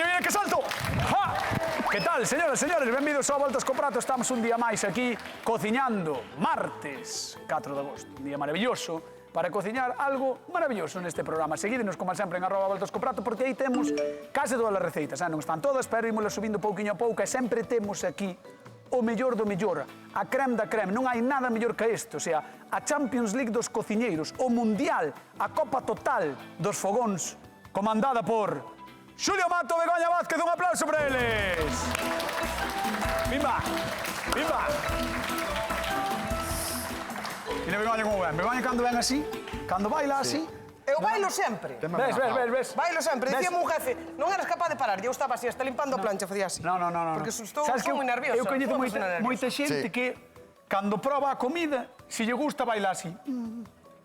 mira, que salto! ¡Ja! Que tal, señoras e señores? Benvidos ao Voltas co Prato. Estamos un día máis aquí cociñando. Martes 4 de agosto. Un día maravilloso para cociñar algo maravilloso neste programa. Seguídenos, como sempre, en @voltascoprato, porque aí temos case todas as receitas. Non están todas, pero ímolas subindo pouquiño a pouco e sempre temos aquí o mellor do mellor, a creme da creme. Non hai nada mellor que isto, o sea, a Champions League dos cociñeiros, o Mundial, a Copa Total dos fogóns, comandada por Xulio Mato, Begoña Vázquez. Un aplauso para eles. Bimba, bimba. Mira Begoña como ven. Begoña cando ven así, cando baila así. Eu bailo sempre. Ves. Bailo sempre. Dicíame un jefe, non eras capaz de parar. Eu estaba así, hasta limpando a plancha, facía así. No. Porque estou moi nerviosa. Eu coñezo moita xente que, cando proba a comida, se lle gusta, baila así.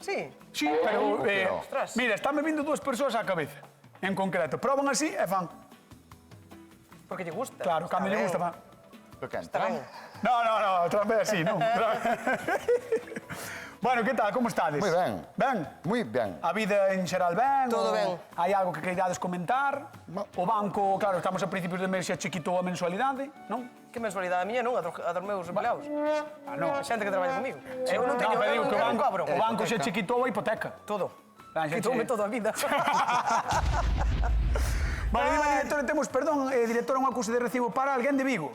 Sí. Sí, pero... Ostras. Mira, están me vindo dúas persoas á cabeza, en concreto. Proban así e fan. Porque lle gusta. Claro, cando lle gusta, fan. Está ben. No, outra vez así, non? Bueno, que tal, como estades? Moi ben. Ben? Moi ben. A vida en xeral ben? Todo ben. Hai algo que queirades comentar? O banco, claro, estamos a principios de mes e chiquitou a mensualidade, non? Que mensualidade a miña non, a dos meus empleados. Non. A xente que traballa comigo. Eu non teño, pero digo que eu non cobro. o banco xa chiquitou a hipoteca. Todo. Xente- Quitoume toda a vida. Vale, dime, director, temos, perdón, directora, unha cousa de recibo para alguén de Vigo.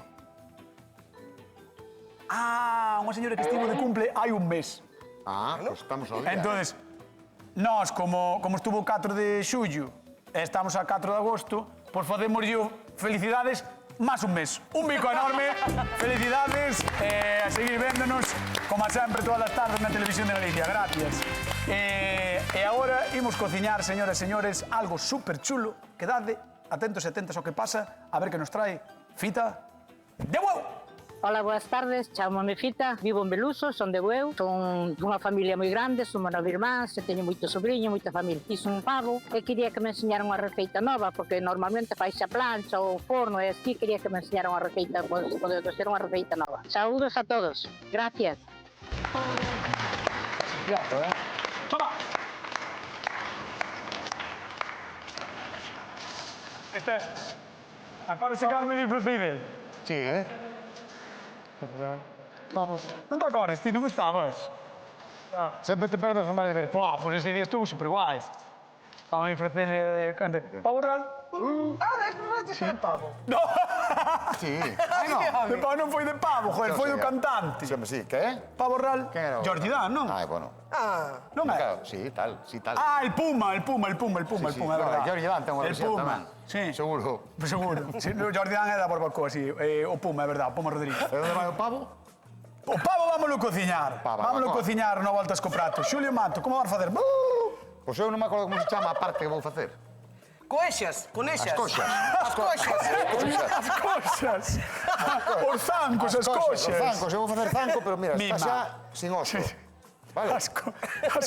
Ah, unha señora que estivo de cumple hai un mes. Ah, pues estamos ao día. Entonces, nós, como estuvo o 4 de xullo e estamos a 4 de agosto, pois facemos felicidades máis un mes. Un bico enorme, felicidades, a seguir véndonos, como sempre, todas as tardes na televisión de Galicia. Gracias. E agora imos cociñar, señoras e señores, algo super chulo. Quedade atentos e atentas ao que pasa, a ver que nos trae Fita de Bueu. Hola, boas tardes, chamo-me Fita, vivo en Beluso, son de Bueu, son dunha familia moi grande, somos 9 irmáns, e teño moito sobrinho, moita familia. Fiz un pavo e quería que me enseñaran unha receita nova, porque normalmente faixe a plancha ou o forno, e así quería que me enseñaran unha receita, poder ser unha receita nova. Saúdos a todos, gracias. Toma. Agora se calme difícil. Sí, Non te acordes, ti non estabas? Sempre te perdes a madre. Pô, pues ese día estuvo super guai. Estaba a ofrecer de pavo real. Sí, pavo. No, Sí. Ai, no. de pavo non foi de pavo, joder, foi do cantante. Sempre sí. Que? Pavo real, Quen era o- Jordi Dan, non? Ai, bueno. Non é? Claro, sí, tal. Ah, el Puma, é Sí, verdad. no, Jordi Dan ten unha El versión Puma, tamén. sí. Seguro. Seguro. Sí, no, Jordi Dan é da Barbacoa, sí. O Puma, é verdad, o Puma Rodríguez. E onde vai o pavo? O pavo vámoslo cociñar. Pa, Vámoslo barbacoa. cociñar no Voltas co Prato. Xulio Mato, como vas facer? Pois eu non me acordo como se chama a parte que vou facer. Coexas, conexas. As coxas. As coxas. As coxas. Os zancos, as coxas. Os zancos, eu vou facer zanco, pero mira, Mima. está xa sin oso. Vale? As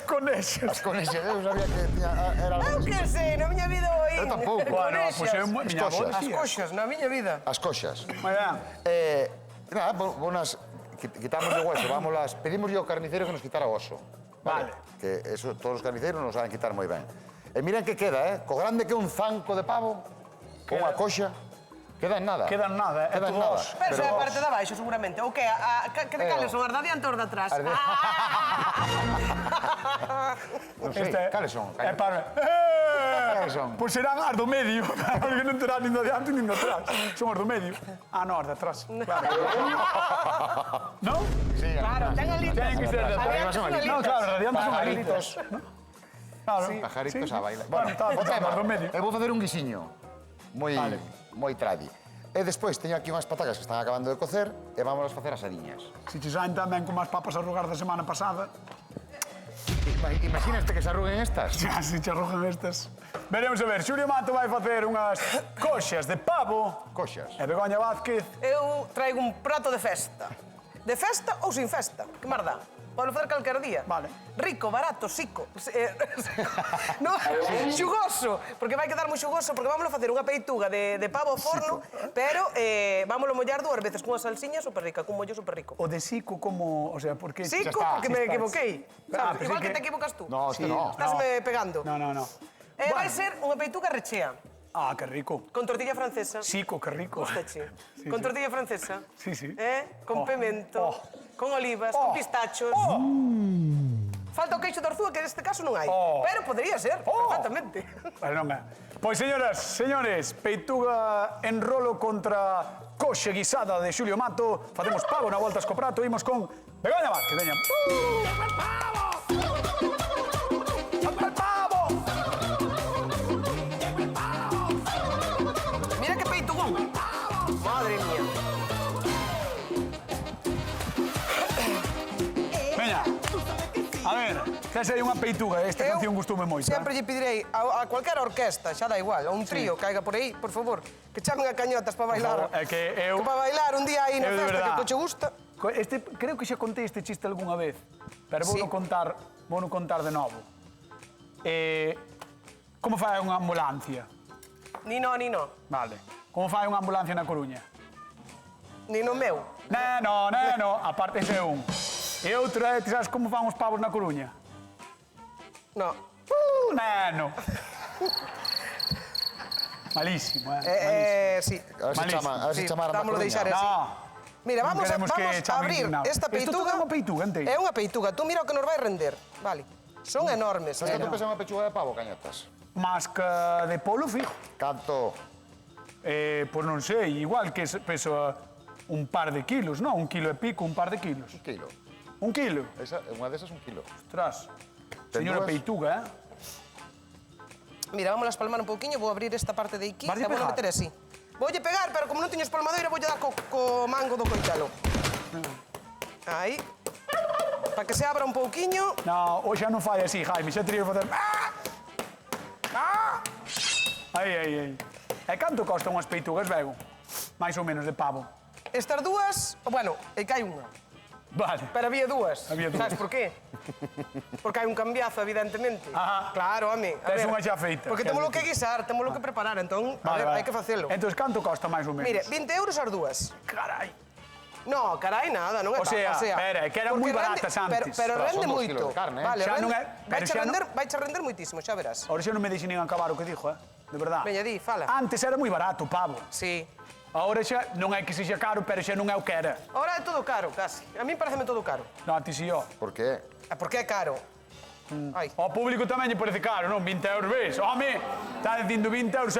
conexas. As conexas, eu sabía que tiña, era Eu algo que sei, na miña vida oí. Eu tampouco. Bueno, pois é As miña avó coxas. As dicía. coxas, na miña vida. as coxas. Moi ben. Nada, bonas, quitamos de hueso, vámonos, pedimos ao carnicero que nos quitara o oso. Vale. Que eso todos os carniceiros nos saben quitar moi ben. E miren que queda, co grande que é un zanco de pavo, con unha coxa, queda en nada. Queda en nada, é Queda en todo nada. oso. Pero esa é a parte de abaixo, seguramente. Ou que? Que de cales son? As de adiante ou as de atrás? As de- Non sei, cales son? É para... Cales son? Pois serán as do medio, porque non terán nin do adiante nin do atrás. Son as do medio. Ah, non, as de atrás. Claro. Non? Sí, Claro, ten alitas. Ten que ser de atrás. Adiante son alitas. Non, claro, as de adiante son Pajaritos. Claro. Pajaritos Sí. a bailar. Bueno, estaba o pensando tema, as do medio. eu vou facer un guisiño moi Vale. moi tradi. E despois teño aquí unhas patacas que están acabando de cocer e vamos facer asadiñas. Se che saen tamén como as papas arrugar da semana pasada, Imagínate que se arruguen estas. xa se che arrugan estas. Veremos a ver, Xulio Mato vai facer unhas coxas de pavo Coxas. e Begoña Vázquez. Eu traigo un prato de festa. De festa ou sin festa? Que mar dá? Pode facer calquer día. Vale. Rico, barato, sico. No, xugoso. Porque vai quedar moi xugoso, porque vámoslo facer unha peituga de pavo ao forno, pero vámoslo mollar 2 veces cunha salsiña super rica, cun mollo super rico. O de Sico como, o sea, porque... Sico, está, porque me equivoquei. Ah, Sabes? pensei Igual que que- te equivocas tú. No, que no. Estásme pegando. No. Vai ser unha peituga rechea. Ah, que rico. Con tortilla francesa. Sico, que rico. Gustache. Sí, Con sí. tortilla francesa. Sí, sí. Con Oh. pimento, Oh. con olivas, Oh. con pistachos. Falta o queixo de Arzúa, que neste caso non hai. Oh. Pero podría ser, Oh. perfectamente. Bueno, non é. Pois, señoras, señores, peituga en rolo contra coxe guisada de Xulio Mato. Facemos pavo na volta co prato. Imos con Begoña Vázquez, veña. Mira que peitugón. Madre mía. Veña. A ver, que sei unha peituga. Esta canción gustoume moito. Sempre lle pedirei a cualquiera orquesta, xa da igual, a un trío que haiga por aí, por favor, que chamen a cañotas para bailar. É que eu... Que para bailar un día aí na eu, de festa que verdad, o coche gusta. Creo que xa contei este chiste algunha vez, pero vou Sí. no contar de novo. Como fai unha ambulancia? Ni no, ni no. Vale. Como fai unha ambulancia na Coruña? Ni no meu. Neno, aparte ese é un. E outro é, ti sabes como fan os pavos na Coruña? No. Neno. Malísimo, eh? Sí. A ver se Malísimo. chaman, a ver se Sí, chamaran da dámolo Coruña. deixar así. No. Mira, Non vamos a queremos que chamen abrir indignado. esta Isto todo peituga. é unha peituga, enteira. É unha peituga. Tú mira o que nos vai render. Vale. Son enormes. Sabes canto pesa unha pechuga de pavo, cañotas? Masca de polo fijo. Canto? Pois non sei, igual que pesa un par de kilos, non? Un kilo e pico, un par de kilos. Un kilo. Un kilo? Unha desas un kilo. Ostras. Ten Señora dúas? peituga, Mira, vamos a espalmar un pouquiño. Vou abrir esta parte de aquí. Vas E a vou pegar? meter así. Voulle pegar, pero como non teño espalmadeira, voulle dar co mango do coitelo. Aí. Para que se abra un pouquiño. No, hoxe non fai así, Jaime, xa teria que facer... Aí. E canto costan unhas peitugas, Bego? Mais ou menos de pavo. Estas dúas, bueno, é que hai unha. Vale. Pero había dúas. Había dúas. Sabes por qué? Porque hai un cambiazo, evidentemente. Ajá. Claro, home. a Tes ver, unha xa feita, Porque quer temos decir. que guisar, temos que preparar, entón, a ver, hai que facelo. Entón, canto costa máis ou menos? Mire, 20 euros as dúas. Carai. No, carai, nada, non é O sea, espera, é que eran porque moi baratas antes. Pero Ostras, rende son 2 moito. kilos de carne, Vale, Xa non rende, é- pero xa non- vaiche render moitísimo, xa verás. Ahora xa non me deixe nin acabar o que dixo, De verdad. Veña, di, fala. Antes era moi barato o pavo. Sí. Ahora xa non é que sexa caro, pero xa non é o que era. Ahora é todo caro, casi. A mí pareceme todo caro. Non, a ti si yo. Por qué? Porque é caro. Ai. Ao público tamén lle parece caro, non? 20 euros, ves? Home, está dicindo 20 euros,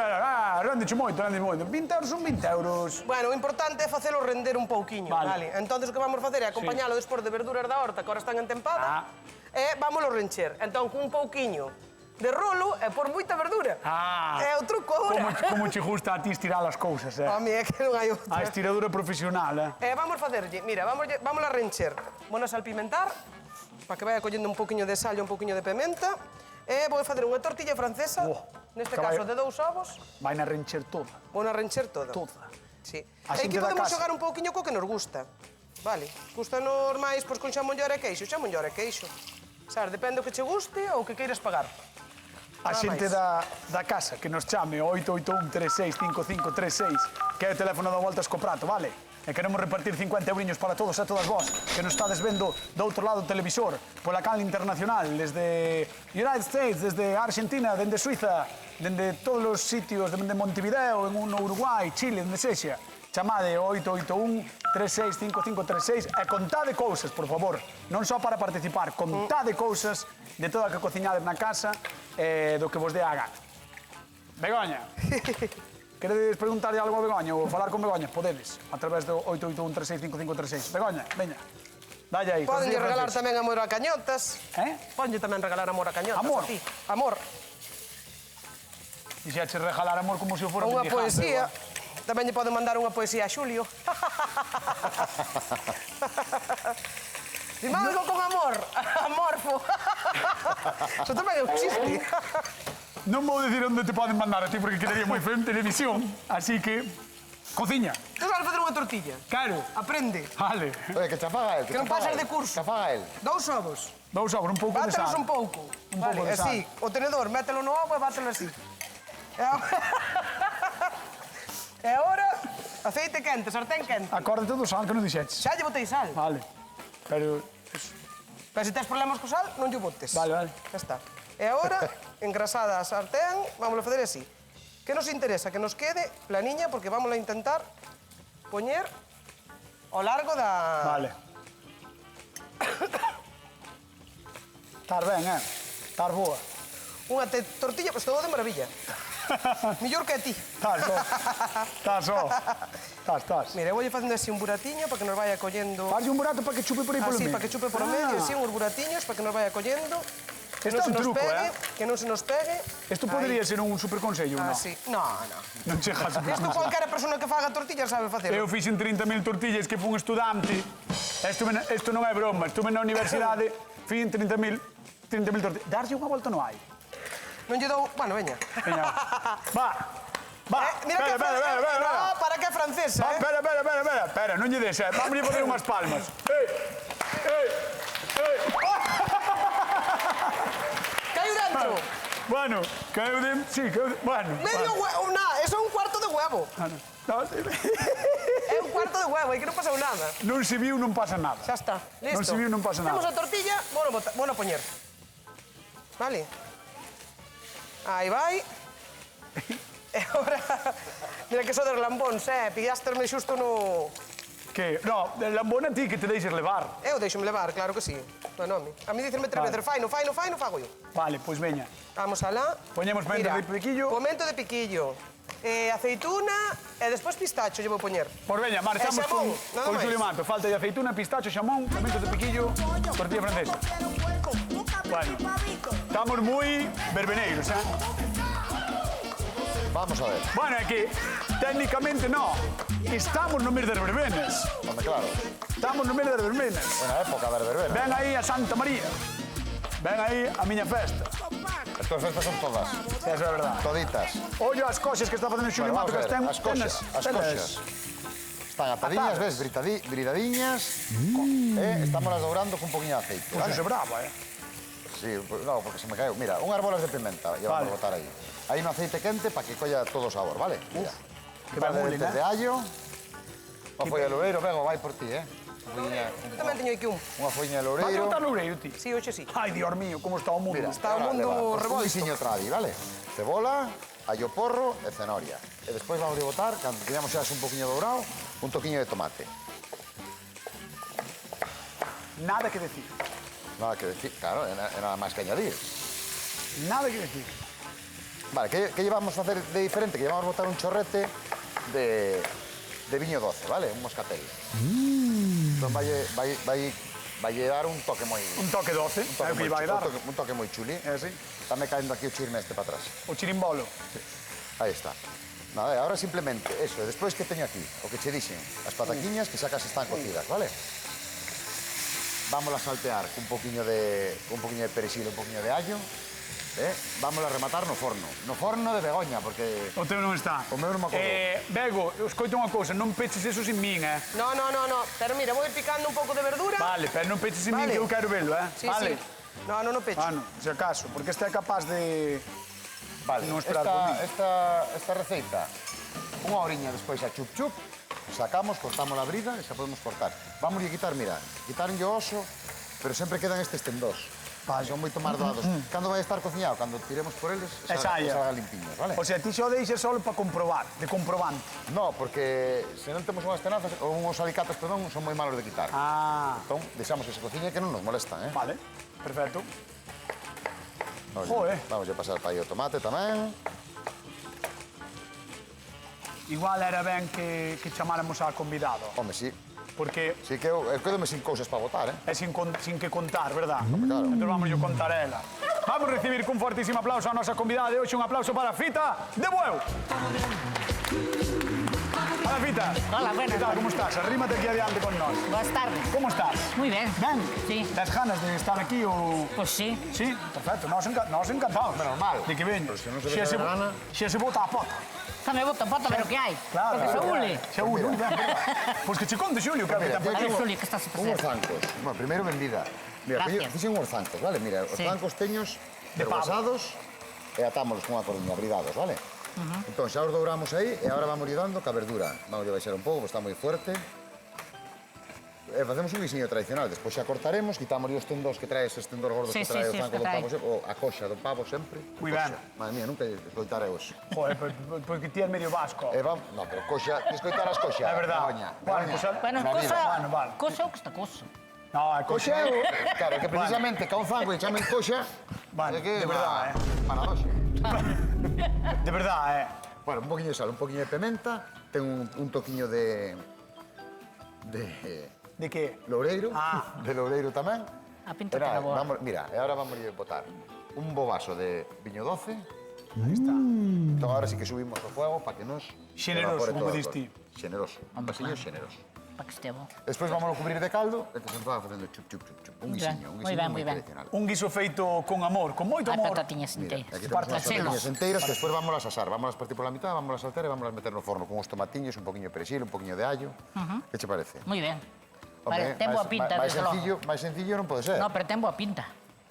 rendeche moito, 20 euros son 20 euros. Bueno, o importante é facelo render un pouquiño, Vale. vale? Entonces o que vamos facer é acompañalo despois de verduras da horta que ahora están entempadas e vámolo rencher. Entón, cun pouquiño de rolo e por moita verdura. É o truco agora. Como che gusta a ti estirar as cousas, Home, é que non hai A outra. estiradura profesional, Vamos facerlle, mira, vamos a rencher. Vamos a salpimentar, para que vaya collendo un pouquiño de sal e un pouquiño de pimenta. E vou facer unha tortilla francesa, neste que caso vai- de 2 ovos. Vai na rencher toda. Vou a rencher toda. Toda. Sí. A E xente aquí da podemos casa. xogar un pouquiño co que nos gusta. Vale, gustanos máis pois, con xamollor e queixo, xamollor e queixo. Sabes, depende o que che guste ou o que queiras pagar. A Nada xente máis. da casa que nos chame o 881-365536, que é o teléfono da Voltas co Prato, vale? E queremos repartir 50 euriños para todos e todas vos que nos estades vendo do outro lado do televisor, pola canal internacional, desde United States, desde Argentina, dende Suiza, dende todos os sitios, dende Montevideo, en Uruguai, Chile, dende sexa. Chamade o 881-365536 e contade cousas, por favor. Non só para participar, contade cousas de toda a que cociñades na casa e do que vos dé a gana. Begoña, queredes preguntarlle algo a Begoña ou falar con Begoña? Podedes, a través do 881-365536. Begoña, veña, dalle aí. Podenlle tortilla regalar francesa. tamén amor a cañotas. Ponlle tamén regalar amor a cañotas. Amor? A ti. Amor. Dixeche regalar amor como se eu fora Unha mendigar, poesía. pero- Tamén lle poden mandar unha poesía a Xulio. Dime algo con amor. Amorfo. Eso tamén é un chiste. Non vou dicir onde te poden mandar a ti porque quedaría moi feo en televisión, así que... Cociña. Tú sabes facer unha tortilla? Claro. Aprende. Vale. Oye, que te faga él. Que non pasas de curso. Que faga él. 2 ovos. Dous ovos, un pouco de Bátelos sal. un pouco. Un Vale, pouco de sal. así, o tenedor, mételo no ovo e bátelo así. E agora, aceite quente, sartén quente. Acórdate do sal que non dixeches. Xa lle botei sal. Vale. Pero... Pero se tes problemas co sal, non lle botes. Vale, vale. Ya está. E agora, engrasada a sartén, vamos a fazer así. Que nos interesa? Que nos quede planiña, porque vamos a intentar poñer ao largo da... Vale. Estar ben, Estar boa. Unha tortilla, pois todo de maravilla. Millor que a ti. Estás só. Estás. Mira, eu vou facendo así un buratiño para que nos vaya collendo... Fazlle un burato para que chupe por aí polo Así, medio. para que chupe por o medio, así, uns buratiños para que nos vaya collendo. Que Este é non se un nos truco, pegue, que non se nos pegue. Isto podría ser un super consello, non? Así. No. Non chega a super Isto cualquera persona que faga tortillas sabe facer. Eu fixen 30.000 tortillas que fun estudante. Isto non é broma. Estuve na universidade, fixen 30.000 tortillas. Darlle unha volta no hai. Non lle dou... Bueno, veña. Veña. Va. Mira que... Espera. No, para que é francesa, Va, espera, non lle des, Vamos a poner unhas palmas. Caiu dentro. Bueno, caeu de... Sí, caeu de... Bueno. Medio huevo. Nah, eso é un cuarto de huevo. É un cuarto de huevo, aí que non pasou nada. Non se viu, non pasa nada. Xa está, listo. Non se viu, non pasa nada. Temos a tortilla, bueno poñer. Vale. Aí vai. E agora... Mira que sodes lambóns, pillasterme xusto no... Que? No, lambona ti que te deixes levar. Eu deixo-me levar, claro que sí. Bueno, a mí dicenme tres veces, faino, fago eu. Vale, pois veña. Vamos alá. Poñemos pemento de piquillo. Pemento de piquillo. Aceituna e despois pistacho lle vou poñer. Pois veña, marchamos xamón, con nada máis. Xulio Mato. Falta de aceituna, pistacho, xamón, pemento de piquillo, tortilla francesa. Bueno, estamos moi verbeneiros, Vamos a ver. Bueno, é que técnicamente no. Estamos no mes das verbenas. Hombre, claro. Estamos no mes das verbenas. Buena época, verbena. Ven aí a Santa María. Ven aí a miña festa. As tuas festas son todas. Esa é a verdade. Toditas. Ollo as coxas que está facendo Xulio Bueno, Mato, vamos que a ver, estén... as coxas. Están atadiñas, Atadas. ves, bridadiñas. Estamos las dourando con un poquinho de aceite, Pois vale? é bravo, Sí, pues, no, porque se me caeu. Mira, unhas bolas de pimenta, ya Vale. vamos a botar aí. Aí no aceite quente para que colla todo o sabor, vale? Mira. Que Un par de ben dientes mulin, de allo. Unha folla de loureiro, venga, vai por ti, Tamén teño aquí un. Unha folla de Vas a loureiro. botar loureiro, ti? Sí, hoxe sí. Ai, Dios mío, como está o mundo. Mira, Está o ahora mundo leva, pues, revolto. Un guisiño tradi, vale? Cebola, allo porro e cenoria. E despois vamos a botar, cando teñamos xa un poquinho dourado, un toquiño de tomate. Nada que decir. Nada que decir, claro, é nada máis que añadir. Nada que decir. Vale, que llevamos a hacer de diferente? Que llevamos a botar un chorrete de viño doce, vale? Un moscatel. Entón vai dar un toque moi... Un toque 12, é o que lle vai dar. Un toque moi chuli. Sí. Está me caendo aquí o chisme este para atrás. O chirimbolo. Aí está. Nada, ahora simplemente eso. E despois que teño aquí, o que che dixen, as pataquiñas que xa casi están cocidas, vale? Vamos a saltear un poquinho de perexil, un poquinho de allo. Vamos a rematar no forno. No forno de Begoña, porque... O teu non está. O meu non me acordo. Bego, escoita unha cousa, non peches eso sin min, No. Pero mira, vou ir picando un pouco de verdura. Vale, pero non peches sin min Vale. que eu quero velo, Sí, vale. sí. No pecho. Bueno, se acaso, porque este é capaz de... Vale, Non esperar por mí. esta receita, unha horiña despois a chup-chup, sacamos, cortamos a brida e xa podemos cortar. Vamos a quitar, mira, quitarlle o oso, pero sempre quedan estes tendós. Vale. Son moito máis doados. Cando vai estar cociñado? Cando tiremos por eles, salga limpiños, vale? O sea, ti xa o deixes solo para comprobar, de comprobante. No, porque se non temos unhas tenazas, ou unhos alicates, perdón, son moi malos de quitar. Ah, Entón, deixamos que se cociñe que non nos molestan, vale, perfecto. Oye, Joder. vamos a pasar para aí o tomate tamén. Igual era ben que chamáramos a convidado, Home, sí. porque Sí que eu quedo-me sin cousas para botar, é sin que contar, verdad? claro. Entón vamos a contar a ela. Vamos a recibir cun fortísimo aplauso a nosa convidada de hoxe, un aplauso para Fita de Bueu. Hola, Fita. Hola, buenas. ¿Qué tal? ¿Cómo estás? Arrímate aquí adiante con nós. Buenas tardes. ¿Cómo estás? Muy bien. Ben? Sí. Tes ganas de estar aquí ou...? Pues sí. Sí, perfecto. Nós encantados. Menos mal. De que veño. Pero se non se ve a gana. Xa se bota a pota. Que me bota, pero ¿qué hay? Claro. Porque se ule. Xa ule, ben, verdad. Pois que che conte, Xulio, que Mira, ten tío, aquí. Xuli, que estás a Unhos facer? zancos. Bueno, primeiro vendida. Mira, Gracias. fixen unhos zancos, vale? Mira, os Sí. zancos teños De pavo. rebasados e atámolos con unha coriña, bridados, vale? Entón, xa os douramos aí e agora vamos lle dando ca verdura. Vamos a baixar un pouco, porque está moi fuerte. Facemos un guisiño tradicional, despois xa cortaremos, quitamos os tendós que trae eses tendós gordos Sí, que trae o sí, zanco os que do trae. pavo sempre, ou a coxa do pavo sempre. Moi Coxa. ben. Madre mía, nunca escoitara hoxe. Joder, porque ti és medio vasco. No, pero coxa, ti escoitar as coxa. É verdad. Begoña, Bueno, Begoña. pues, Bueno, Na vida. cosa... Bueno, vale. Cosa ou que está cosa? No, é Coxa coxa. é claro, que precisamente ca un zanco e chamen coxa, Vale, é que de verdad, paradoxa. De verdad, Bueno, un poquinho de sal, un poquinho de pimenta, ten un toquiño de De que? loureiro, Ah. de loureiro tamén. A pinta E nada, queda boa. mira, e agora vamos a botar un bo vaso de viño doce. Aí está. Entón, agora sí que subimos o fuego para que nos Xeneroso, evapore como todo o dis ti. alcohol. Xeneroso, un vasiño xeneroso. Para que este bo. Despois vamos a cubrir de caldo e que se va facendo chup, chup, chup, chup. Un Moi guisiño, ben, un moi guisiño ben, moi ben. tradicional. Un guiso feito con amor, con moito Hai amor. patatiñas Mira, inteiras. aquí temos unhas Parcelos. patatiñas enteiras que despois vamos a asar. Vamos a partir por la mitad, vamos a saltar e vamos a meter no forno con uns tomatiños, un poquinho de perexil, un poquinho de allo. Que che parece? Moi ben. Hombre, Vale, ten boa pinta, máis desde logo. máis sencillo non pode ser. No, pero ten boa pinta.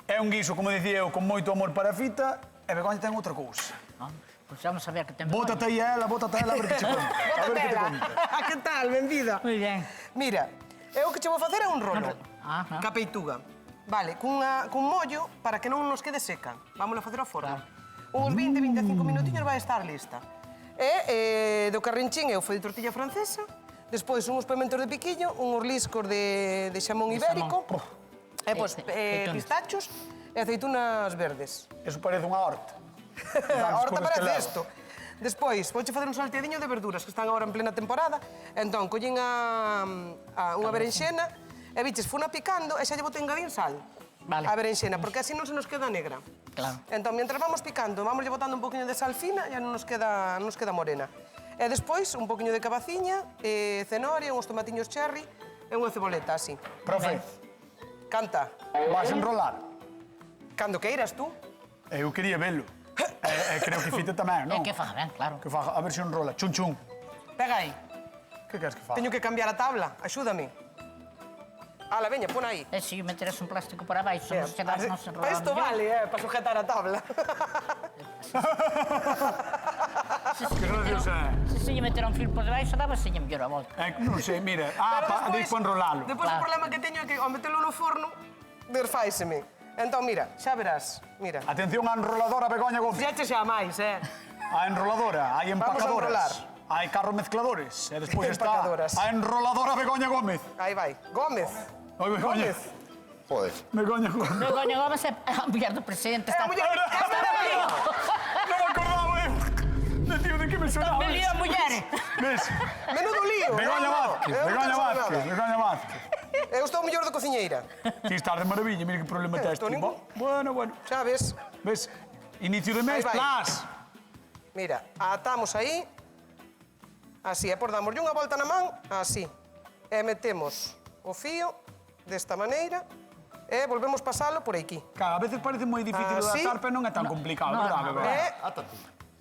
É un guiso, como dicía eu, con moito amor para a fita, e Begoña ten outra cousa. No, pois vamos a ver que ten Bótate aí a ela, a ver que che conta. A ver que te conta. Que tal, vendida? Moi ben. Mira, eu o que che vou facer é un rolo. Ajá. Ca peituga. Vale, cun mollo para que non nos quede seca. Vámonos a facer ao forno. Uns 20-25 minutiños vai estar lista. E do carrinchín eu foi de tortilla francesa, despois uns pementos de piquillo, uns liscos de xamón ibérico, e pois aceitunas. pistachos e aceitunas verdes. Eso parece unha horta. A horta cousas que parece leva. isto. Despois, vouche facer un salteadiño de verduras que están agora en plena temporada. Entón, collín unha berenxena e biches, funa picando e xa lle botei engadín sal. Vale. A berenxena, porque así non se nos queda negra. Claro. Entón, mientras vamos picando, vamos lle botando un poquinho de sal fina e non nos queda morena. E despois, un poquinho de cabaciña, cenoria, uns tomatiños cherry e unha ceboleta, así. Profe, Canta. vas a enrolar. Cando queiras tú. Eu quería velo. E creo que fita tamén, É non? que faga ben, claro. Que faga, a ver se enrola. Chun, chun. Pega aí. Que queres que faga? Teño que cambiar a tabla. Axúdame. Ala, veña, pon aí. E se meteres un plástico por abaixo, nos chegamos, nos Para enrolamos. isto vale, para sujetar a tabla. Que graciosa é. Se lle meter un fil por debaixo, daba se lle mellor a volta. Non sei, mira. Dis para enrolalo. Despois Claro. o problema que teño é que ao metelo no forno, desfáiseme. Entón, mira, xa verás. Mira. Atención á enroladora Begoña Gómez. Xa che xa máis, A enroladora, hai Vamos a enrolar. empacadoras. Hai carros mezcladores. E despois está Empacadoras. a enroladora Begoña Gómez. Aí vai. Gómez. Oi, Begoña. Gómez. Joder. Begoña Gómez. Begoña Gómez é a muller do presidente. Está a muller- está Está Non me acordaba, De tío, de que me sonaba. me lío a muller. Ves? Menudo lío. Begoña Vázquez, Eu non Begoña penso Vázquez, nada. Begoña Vázquez. Eu estou mellor de cociñeira. Ti estás de maravilla, mira que problema tes estou ti. ningún. Bueno. Xa ves? Ves? Inicio de mes, Aí vai. plas. Mira, atamos aí. Así, e por damoslle unha volta na man, así. E metemos o fío desta maneira e volvemos pasalo por aquí. Claro, a veces parece moi difícil de Así? adaptar, pero non é tan complicado, no, verdad, no. Begoña? Ata ti.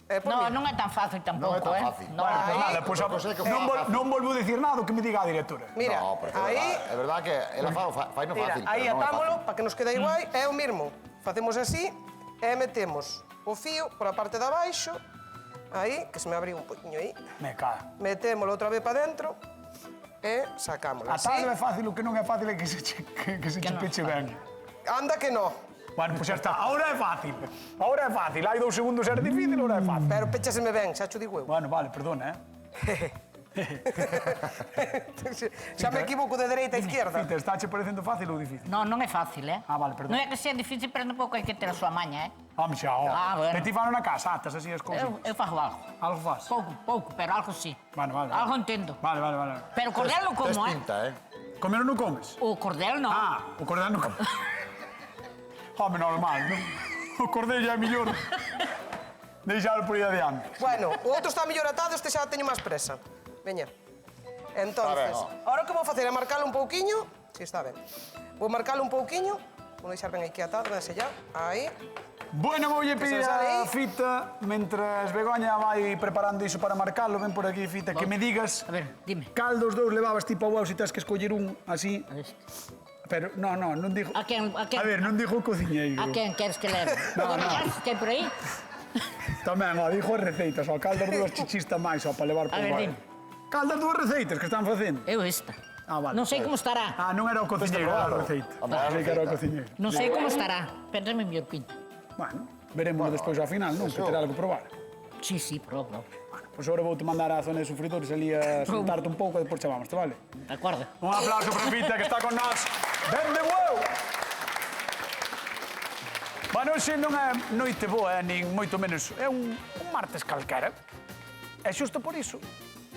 Por No, mí. non é tan fácil tampouco, Non é tan fácil. No, Bueno, pues Aí. nada, pues, Outra cosa é que non, fai fácil. non volvo a dicir nada, o que me diga a directora. Mira, No, porque aí, é verdad que ela fai no mira, fácil, aí pero non é atámolo fácil. para que nos quede igual, é o mesmo. Facemos así e metemos o fío por a parte de abaixo, aí, que se me abriu un poquinho aí, Me cae. metémolo outra vez para dentro e sacámolo. Así, Atalo é fácil, o que non é fácil é que se che Que non. peche ben. anda que no, Bueno, pues xa está. Ahora é fácil. Ahora é fácil. Hai 2 segundos era difícil, ahora é fácil. pero péchaseme ben, xa cho digo eu. Bueno, vale, perdona, Xa me equivoco de dereita a izquierda. Fita, está che parecendo fácil ou difícil? No, non é fácil, Ah, vale, perdón. Non é que sea difícil, pero tampouco hai que ter a súa maña, Home, xa, ó. Ah, bueno. E ti fano na casa, atas así as cousas. Eu fago algo. Algo faz? Pouco, pero algo sí. Vale. Algo entendo. Vale. Pero cordel non Tes como, pinta, Comer non comes? O cordel non. Ah, o cordel non comes. Home, normal, non? O cordel xa é millor. Deixalo por aí adiante. Bueno, o outro está mellor atado, este xa teño máis presa. Veña. Entonces, Está ben, ahora o que vou facer é marcalo un pouquiño. Si, está ben. Vou marcalo un pouquiño. Vou deixar ben aquí atado, vense xa. Aí. Bueno, voulle pedir se sale a aí. Fita, mentras Begoña vai preparando iso para marcalo, ven por aquí, Fita, que me digas A ver, dime. cal dos dous levabas tipo a se tens que escoller un así. Este. Pero, non dijo... A quen? A ver, non dijo o cociñeiro. A quen queres que leve? No, no. Que hai por aí? Tamén, ó, dijo as receitas, ó, cal das dúas chichista máis, ó, para levar por A ver, bar. dime. Cal das dúas receitas que están facendo? Eu esta. Ah, vale. Non sei como estará. Ah, non era o cociñeiro, era a receita. Hombre, era a Pensei que era o receita. cociñeiro. Non sei como estará. Pénsame mellor pinto. Bueno, veremos despois ao final, non? Que terá algo que probar. Sí, sí, probo. Pois agora vou-te mandar á zona de sufritores ali a sentarte un pouco e depois chamamos, te vale? De acordo. Un aplauso para Pita, que está con nós. Ben de bueu! Bueno, hoxe non é noite boa, nin moito menos. É un martes calquera. É xusto por iso.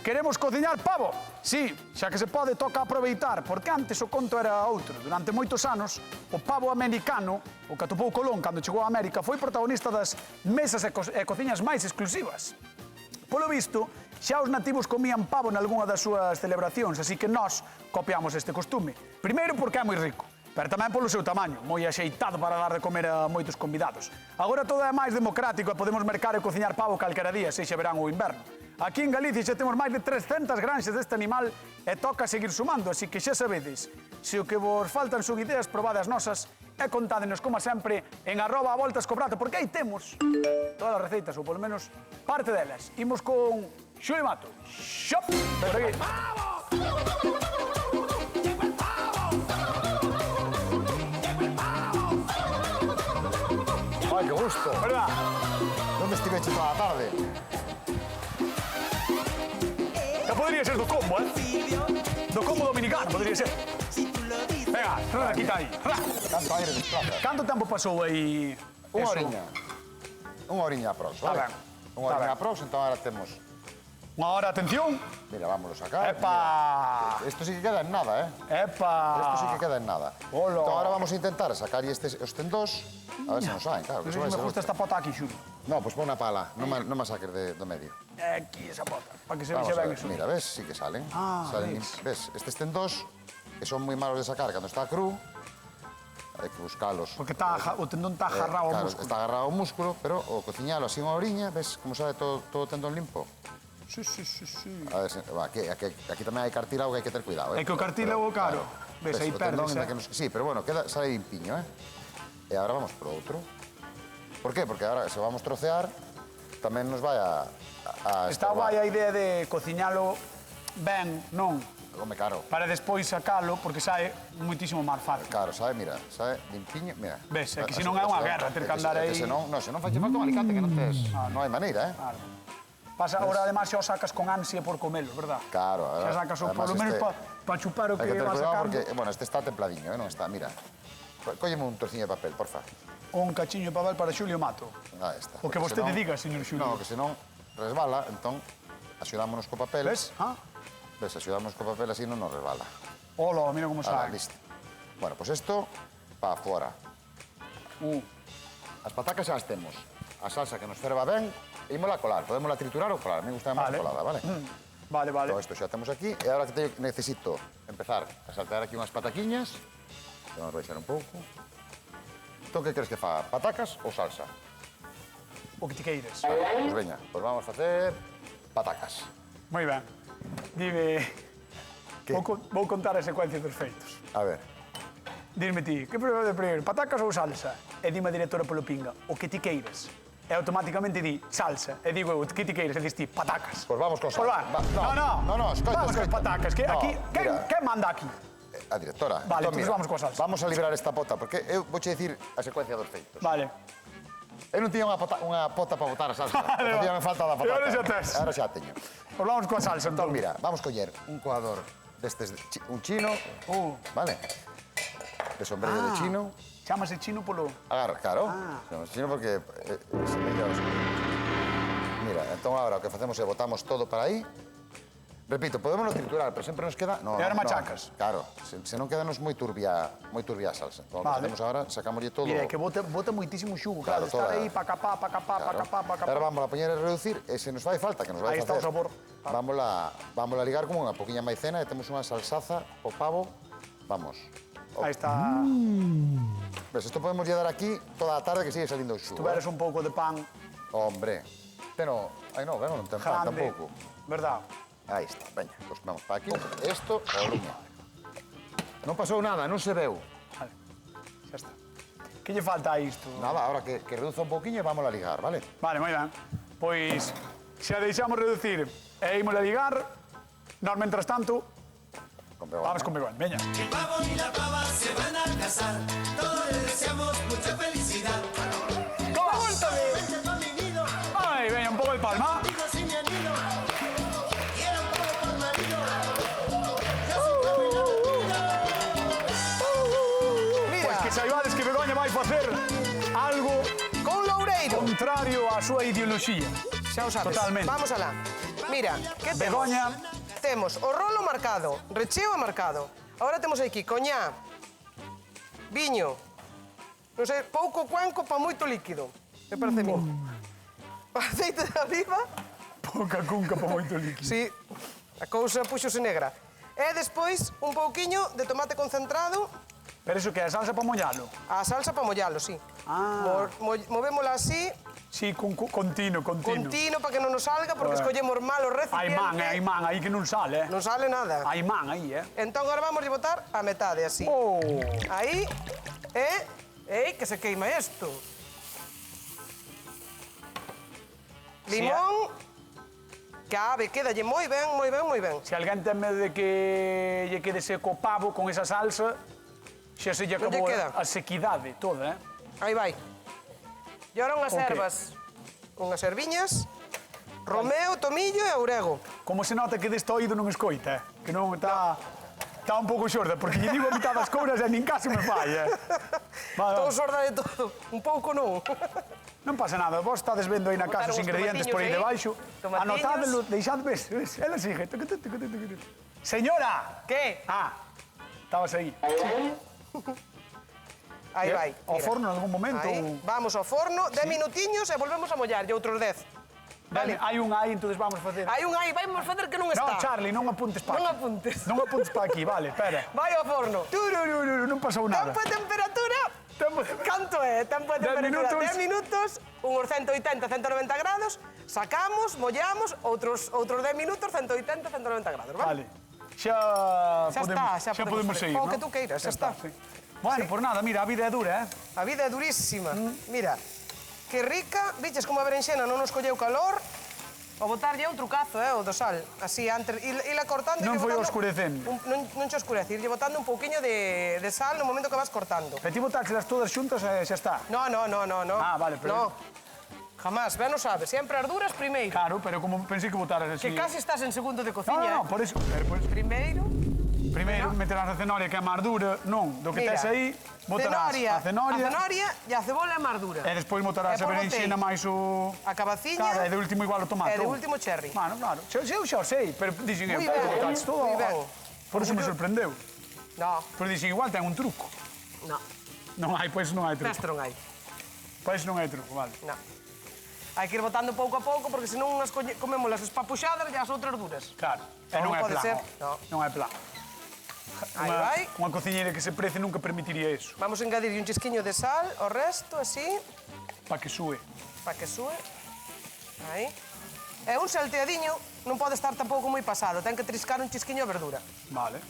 Queremos cociñar pavo. Sí, xa que se pode, toca aproveitar, porque antes o conto era outro. Durante moitos anos, o pavo americano, o que atopou Colón cando chegou a América, foi protagonista das mesas e cociñas máis exclusivas. Polo visto, xa os nativos comían pavo nalgúna das súas celebracións, así que nós copiamos este costume. Primeiro porque é moi rico, pero tamén polo seu tamaño, moi axeitado para dar de comer a moitos convidados. Agora todo é máis democrático e podemos mercar e cociñar pavo calquera día, sexa verán ou inverno. Aquí en Galicia xa temos máis de 300 granxas deste animal e toca seguir sumando, así que xa sabedes, se o que vos faltan son ideas, probade as nosas e contádenos, como sempre, en @voltascoprato, porque aí temos todas as receitas, ou polo menos parte delas. Imos con Xuli Mato. Xop! Por aquí. Ai, que gusto. Verdad? Onde estiveche toda a tarde? Que podría ser do combo, Do combo dominicano, podría ser. Venga, ra, quita aí. Ra. Canto aire desplaza. Canto tempo pasou aí? Unha eso? horiña. Unha horiña aprox, Tá vale? ben. Unha Tá horiña ben. aprox, entón ahora temos... Unha hora, atención. Mira, vámonos a sacar. Epa! Mira. Esto sí que queda en nada, Epa! Esto sí que queda en nada. Hola. Entón ahora vamos a intentar sacar os tendós, a ver se nos saen, claro. Non Que sei eso vai se me ser gusta esta pota aquí, Xuli. No, pues pon una pala, non me saques do medio. Aquí esa pota, para que se Vamos vexa a ben ver, eso. mira, ves, sí que salen. Ah, Salen ves. ves, estes tendós, que son moi malos de sacar cando está cru, hai que buscalos. Porque o tendón está agarrado ao Claro, músculo. está agarrado ao músculo, pero o cociñalo así unha oriña, ves como sale todo o tendón limpo? Sí, sí, sí, sí. A ver, aquí tamén hai cartílago que hai que ter cuidado. É que o cartílago, claro, ves, aí o tendón perdes, ainda que sí, pero bueno, sale limpiño, E agora vamos por outro. Por qué? Porque agora, se vamos trocear, tamén nos vai a Está estorbar. guai a idea de cociñalo ben, non? Come caro. Para despois sacalo, porque sae muitísimo máis fácil. Claro, sabe, mira, sabe limpiño, mira. Ves, é que se non é unha guerra ter que andar aí. Se non fai falta un alicate que non tes, non hai maneira, Claro. Pasa, ahora además xa o sacas con ansia por comelo, verdad? Claro, Xa sacas o, polo menos para chupar o Hai que que ter vas cuidado sacando. porque, bueno, este está templadiño, non está, mira. Cólleme un trociño de papel, porfa. Un cachiño de papel para Xulio Mato. Aí está. O que Porque vostede senón- diga, señor Xulio. No, que senón resbala, entón axudámonos co papel. Ves? Ah? Ves, axudámonos co papel así non nos resbala. Hola, mira como Ahora, sae. listo. Bueno, pues esto para fora. As patacas xa as temos. A salsa que nos ferva ben, ímola colar. Podémola triturar ou colar. A mí gusta máis Vale. colada, vale? Vale, vale. Todo isto xa temos aquí. E agora que necesito empezar a saltear aquí unhas pataquiñas. Vamos a baixar un pouco. Entón, que queres que faga? Patacas ou salsa? O que ti queires. Pois veña, pois vamos a facer patacas. Moi ben. Dime... Que? Vou contar a secuencia dos feitos. A ver, Dime ti, que prefere de primeiro, patacas ou salsa? E dime a directora polo pinga, o que ti queires. E automáticamente di salsa. E digo eu, que ti queires? E dis ti, patacas. pois vamos con Pois salsa. va. No, escoita, vamos escoita. con patacas. Que No, aquí, mira, quen manda aquí? A directora. Vale, Entón, entonces vamos coa salsa. Vamos a librar esta pota, porque eu vouche dicir a secuencia dos feitos. Vale. Eu non tiña unha pota para botar a salsa. Vale, Facía me falta da E pataca. ahora xa tes. Ahora xa teño. Pois vamos coa salsa, Entón, entón. mira, vamos coller un coador destes, un chino, vale? De sombrero de chino. Chámase chino polo... Agarra, claro. Chamamos chino porque se me queda os... Mira, entón agora o que facemos é botamos todo para aí. Repito, podémoslo triturar, pero sempre nos queda... No, E ahora no, machacas. Claro, se non quedanos moi turbia a salsa. Entón, o que Vale. facemos agora, sacámoslle todo... Mira, é que bota moitísimo xugo, claro. Claro, Estar toda- aí, pa capá. Ahora vamos a poñer a reducir e se nos fai falta, que nos vai Aí está o facer. sabor. Vamos a ligar como unha poquinha maicena e temos unha salsaza o pavo. Vamos. Aí está. Ves, isto podemos lle dar aquí toda a tarde que sigue salindo o xugo. Tuveres un pouco de pan Hombre. Pero, ai non, non ten pan grande. tampouco. Verdad? Aí está, veña, pues vamos para aquí. Isto, o lume. Non pasou nada, non se veu. Vale. Xa está. Que lle falta a isto? Nada, ahora que reduza un pouquiño, vamos a ligar, vale? Vale, moi ben. Pois, xa deixamos reducir e ímos a ligar, nós, mentras tanto, Begoña. Vamos con Begoña, veña. El pavo y la pava se van a casar. Todos les deseamos mucha felicidad. Vente pa' mi nido, Ay, veña, un pouco de palma. digo si me anido. Quiero un pavo por marido. Yo soy pavo y la Mira, Pois que saibades que Begoña vai facer algo con loureiro. contrario á súa ideoloxía. Xa o sabes. Totalmente. Vamos alá. Mira, que temos? Begoña, Temos o rolo marcado, recheo marcado. Agora temos aquí coñá, viño, non sei, pouco cuenco pa moito líquido, me parece a mí. Aceite de oliva, pouca cunca pa moito líquido. sí, a cousa puxose negra. E despois un pouquiño de tomate concentrado, Pero iso que é salsa pa mollalo. a salsa pa mollalo, sí. Ah. Movémola así, Sí, continuo. continuo para que non nos salga, porque Joder. escollemos mal o Hai recipiente. man, aí que non sale, Non sale nada. Hai man aí, Entón agora vamos a botar a metade, así. Oh, Aí, ei, que se queima isto. Limón, que a ave quedalle moi ben, moi ben, moi ben. se alguén ten medo de que lle quede seco o pavo con esa salsa, xa se lle Non lle acabou queda. a sequidade toda, Aí vai. E ora unhas Ok. ervas, unhas erviñas, romeo, tomillo e orego. Como se nota que deste oído non escoita, que non está... Está un pouco xorda, porque lle digo a mitad das couras e nin caso me fai, Va, Todo sorda de todo, un pouco non. Non pasa nada, vos estades vendo aí na casa os Botaron os ingredientes por aí tomatiños debaixo. tomatiños. Anotádelo, deixad, ves, ela sigue. Señora! Que? Ah, estabas aí. Aí vai. Ao mira. forno en algún momento? Aí, vamos ao forno, 10 minutiños e volvemos a mollar, e outros 10. Vale. Hai un aí, entonces vamos facer... Hai un aí, vamos facer que non está. No, Charlie, non apuntes para Non aquí. apuntes. Non apuntes para aquí, vale, espera. Vai ao forno. Non pasou nada. Tempo de temperatura. Tempo- Canto é? Tempo de 10 temperatura. minutos. 10 minutos, unhos 180, 190 grados, sacamos, mollamos, outros 10 minutos, 180, 190 grados, vale? Vale. Xa Xa podemos, está, xa podemos facer. seguir, O non? que tú queiras, xa está. sí. Bueno, por nada, mira, a vida é dura, A vida é durísima. Mira, que rica. Viches como a berenxena non nos colleu calor. O botarlle un trucazo, o do sal. Así, antes, ila cortando... Non irlle foi botando escurecendo. Non che escurece, irlle botando un pouquiño de sal no momento que vas cortando. E ti botáchelas todas xuntas e xa está. No. Ah, vale, pero- No. Jamás, ben o sabes, sempre as duras primeiro. Claro, pero como pensei que botaras así... Que casi estás en segundo de No, cociña, no, por eso... Por eso. Primeiro, Primeiro meterás a cenoria que é máis dura, non, do que mira, tes aí, botarás a cenoria e a cebola é máis dura. e despois botarás E a por berenxena botei máis o... a cabaciña Claro, e de último igual o tomate. e de último cherry. Bueno, claro, eu xa o sei, pero dixen eu, Moi pero ben, botaches todo... moi ben. Por eso me sorprendeu. No, Pero dixen, igual ten un truco. no, Non hai, pois non hai truco. destro non hai. Pois non hai truco, vale. No. Hai que ir botando pouco a pouco porque senón as comemos as espapuxadas e as outras duras. Claro, e non Non é pode plan. ser, ó. no. Non é plan. Aí vai. Unha cociñeira que se prece nunca permitiría eso, Vamos a engadir un chisquiño de sal, o resto así, para que sube. para que sube. Aí. E un salteadiño non pode estar tampouco moi pasado, ten que triscar un chisquiño a verdura. Vale.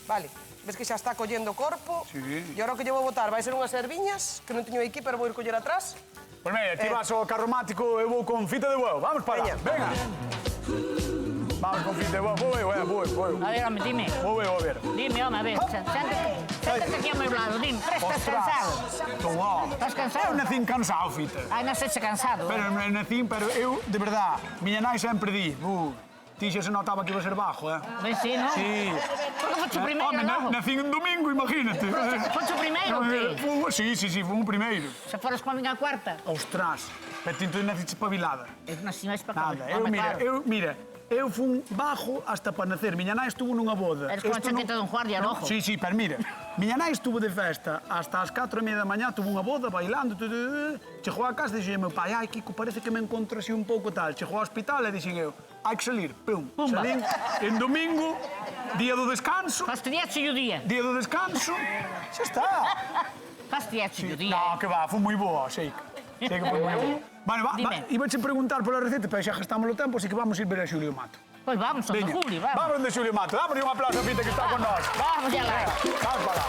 Vale, ves que xa está collendo o corpo. Sí. E ahora o que lle vou botar vai ser unhas erviñas, que non teño aquí, pero vou ir coller atrás. Pois mira, ti vas ao carromático e vou con fita de huevo. Vamos para lá. Veña. Venga. Vamos con fita de huevo. Vou A ver, home, dime. a ver. Dime, home, a ver. Séntate aquí ao meu lado, dime. Pero estás cansado. Estás cansado? Eu nacín cansado, fita. Ai, non seche cansado. Pero nacín, pero eu, de verdad, miña nai sempre di, ti xa se notaba que iba a ser bajo, Ben, sí, non? Sí. Porque foste o primeiro, Home, non? nacín un domingo, imagínate. Foste o primeiro, que? Sí, fui o primeiro. Se foras comigo a cuarta. Ostras, pero ti entón naciste espabilada. Eu nasci máis para Nada, eu fun bajo hasta para nacer. Miña nai estuvo nunha boda. Eres con a Isto non- chaqueta dun guardia no ojo. Sí, pero mira, miña nai estuvo de festa hasta as 4:30 da mañá, tuvo unha boda, bailando, chegou a casa e dixen meu pai, ai, Kiko, parece que me encontro así un pouco tal. Chegou ao hospital e dixen eu, hai que salir, pum, Pumba. salín, en domingo, día do descanso, Fastidiache o día. día do descanso, xa está. Fastidiache o día. No, que va, foi moi boa, sei que foi moi boa. Vale, Dime. iba a preguntar pola receta, pero xa gastamos o tempo, así que vamos ir ver a Xulio Mato. Pois vamos, son de Veña, Julio, vamos. Vamos de Xulio Mato, dámosle un aplauso a Fita que está con nós. Vamos ya lá. Vamos para lá,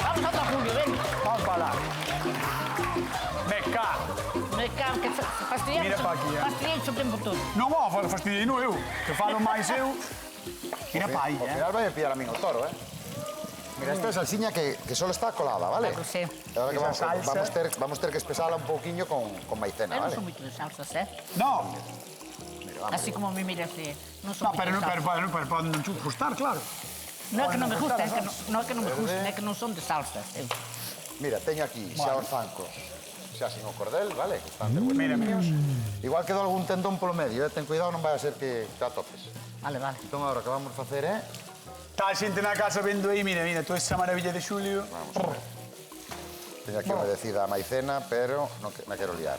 Vamos a Julio, ven. vamos para lá. Me cago. Me cago, que fastidiache. Mira pa aquí, Fastidiache o tempo todo. Non, fastidiei no eu, que falo máis eu. Mira pa aí, Ao final vai a pillar a min o toro, Mira, esta é salsiña que solo está colada, vale? Claro, sí. E agora que Esa salsa. vamos ter que espesala un pouquiño con maicena, Eu non vale? son moito de salsas, No, Así como me miras de... Non no, son pero moito de salsas. poden gustar, claro. Non é que non me gustar gusta, as non é que non me gusta, é que non son de salsas. Eu. Mira, teño aquí xa os zancos, xa sin o cordel, vale? Que están de Mira, buenos. Igual quedou algún tendón polo medio, ten cuidado, non vai a ser que te atopes. Vale, vale. Entón, agora que vamos a facer Está a xente na casa vendo aí, mira, toda esa maravilla de Xulio. teño aquí humedecida a maicena, pero non me quero liar.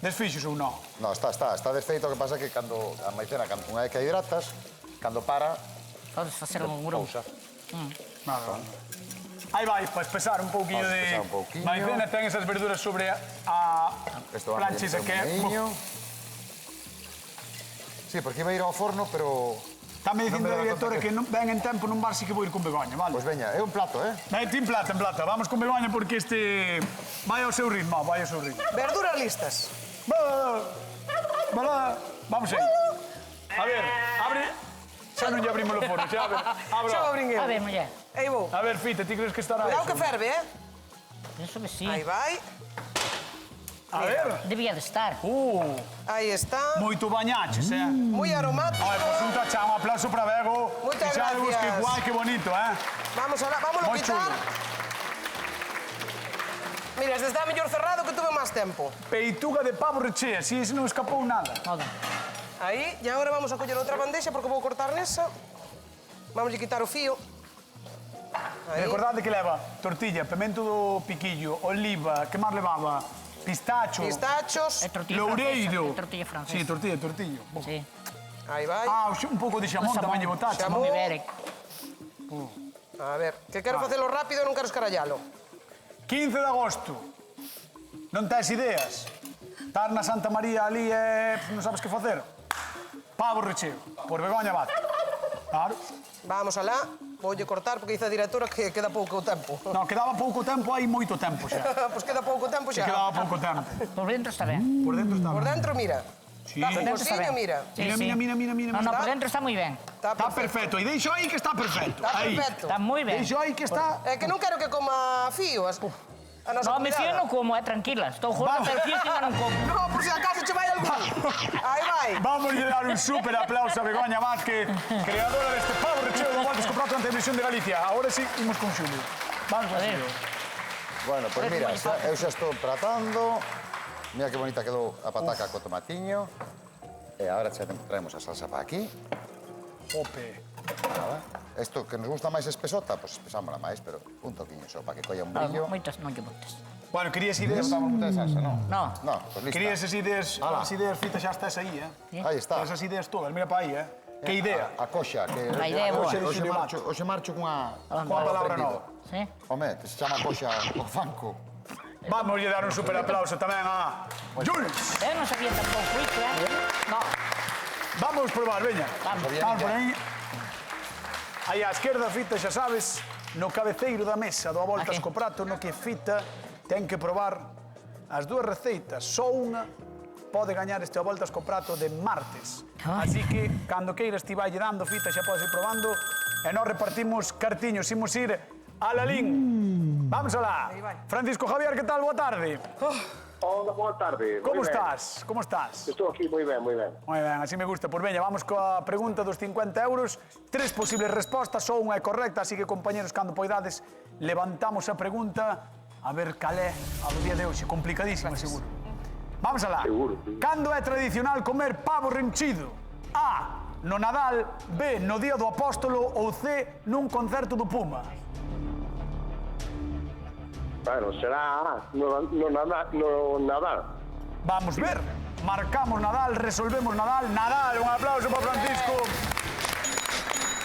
Desfixos ou non? No, está desfeito, o que pasa é que cando a maicena, unha vez que a hidratas, cando para, Podes facer un grón. pousa. Vale, vale. Aí vai, para espesar un pouquinho Vamos a de espesar un pouquiño. maicena, ten esas verduras sobre a Esto va planchisa que é... Sí, porque iba a ir ao forno, pero... Está me dicindo Non me a daba directora conta que non ven en tempo nun bar si que vou ir con Begoña, vale? Pois veña, é un plato, Ti en plata, en plata. Vamos con Begoña porque este... Vai ao seu ritmo, vai ao seu ritmo. Verduras listas. Vamos aí. A ver, abre... Xa non lle abrimos o forno, xa abre. Xa o abrín eu. A ver, muller. Aí vou. A ver, Fita, ti crees que estará Cuidado que eso? ferve, Penso que sí. Aí vai. A ver. Debía de estar. Aí está. Moito bañaches, Moi aromático. Ai, pois un tachán, un aplauso para Bego. Moitas Fixadevos que gracias. guai, que bonito, Vamos a vámonos Moi quitar. chulo. Mira, este está mellor cerrado que tuve máis tempo. Peituga de pavo rechea, si ese non escapou nada. Joder. Aí, e agora vamos a coller outra bandexa porque vou cortar nesa. Vamos a quitar o fío. Aí. Recordade que leva tortilla, pemento do piquillo, oliva, que máis levaba? Pistacho, Pistachos. É tortilla loureiro. francesa. É tortilla francesa. Sí, tortilla. Sí. Aí vai. Un pouco de xamón tamén lle botache. Xamón. Muy berec. A ver, que quero facelo rápido e non quero escarallalo. 15 de agosto. Non tes ideas? Estar na Santa María ali e non sabes que facer? Pavo recheo, por Begoña Abad. Claro. Vamos alá. Voulle cortar porque dice a directora que queda pouco tempo. Non, quedaba pouco tempo, hai moito tempo xa. Pois queda pouco tempo Que xa. quedaba pouco tempo. Por dentro está ben. Por dentro está. Por dentro, mira. Sí. Está Por dentro está jugosiño, ben. mira. Sí, Mira, sí. mira. No, por dentro está moi ben. Está Está perfecto. E deixo aí que está perfecto. Está Aí. perfecto. Está moi ben. Deixo aí que está... É que non quero que coma fío. A nosa No, me fío cuidada. non como, tranquila. Estou gorda, Vamos. pero fío que non como. No, por si acaso che vai algún. Aí vai. Vamos a dar un súper aplauso a Begoña Vázquez, creadora deste pavo recheo do Voltes Comprato ante a Televisión de Galicia. Ahora sí, imos con Xulio. Vamos con Xulio. Bueno, pois mira, eu xa estou tratando. Mira que bonita quedou a pataca co tomatiño. E agora xa traemos a salsa para aquí. Ope. Nada. Isto que nos gusta máis espesota, pois espesámola máis, pero un toquiño só para que colla un Ah, brillo. moitas non lle botes. Bueno, querías Non ideas... botamos moita de salsa, non? No. No, pois lista. Querías esas ideas, Ala. as ideas fitas xa estás aí, Aí está. Esas ideas todas, mira para aí, Que idea. A coxa, que... A idea é boa. Hoxe marcho cunha... Coa palabra nova. Sí? Home, que se chama coxa o fanco. Vamos a dar un super aplauso tamén a Jules. Eu non sabía tampouco isto, No. Vamos probar, veña. Vamos. Vamos por aí. Aí á esquerda, Fita, xa sabes, no cabeceiro da mesa do A Voltas Aquí. co Prato, no que Fita ten que probar as dúas receitas. Só unha pode gañar este A Voltas co Prato de martes. Ai. Así que, cando queiras, ti vai dando, Fita, xa podes ir probando. E nós repartimos cartiños, imos ir a Lalín. Vamos alá. Francisco Javier, que tal? Boa tarde. Hola, boa tarde. Como Moi ben. estás? Como estás? Estou aquí moi ben, moi ben. Moi ben, así me gusta. Pois veña, vamos coa pregunta dos 50 euros. 3 posibles respostas, só unha é correcta, así que, compañeros, cando poidades, levantamos a pregunta a ver cal é a do día de hoxe. Complicadísima, seguro. Vamos alá. Seguro. Cando é tradicional comer pavo rinchido? A, no Nadal. B, no Día do Apóstolo. Ou C, nun concerto do Puma. Bueno, será no Nadal. Vamos ver. Marcamos Nadal, resolvemos Nadal. Nadal, un aplauso para Francisco.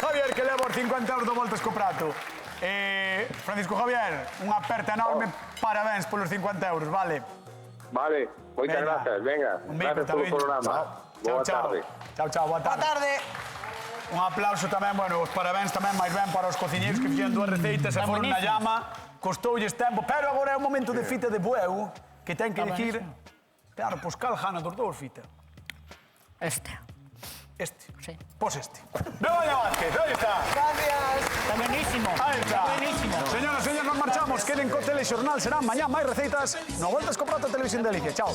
Javier, que leva os 50 euros do Voltas co Prato. Francisco Javier, unha aperta enorme. Parabéns polos 50 euros, vale? Vale, moitas Venga. gracias, venga. Un bico Gracias polo tamén. programa. Boa tarde. Chao, boa Boa tarde. tarde. Un aplauso tamén, bueno, os parabéns tamén máis ben para os cociñeiros que fixeron dúas receitas e Está foron na buenísimo. llama. Costoulles tempo, pero agora é o momento de Fita de Bueu, que ten que Está dicir... buenísimo. Claro, pois cal gana dos dous, Fita. Este. Este. Sí. Pos este. Begoña Vázquez, ahí está. Gracias. Está buenísimo. Ahí está. Buenísimo. Señoras, señores, nos marchamos. Queden co telexornal. Serán mañá máis receitas. No Voltas co Prato Televisión de Galicia. Chao.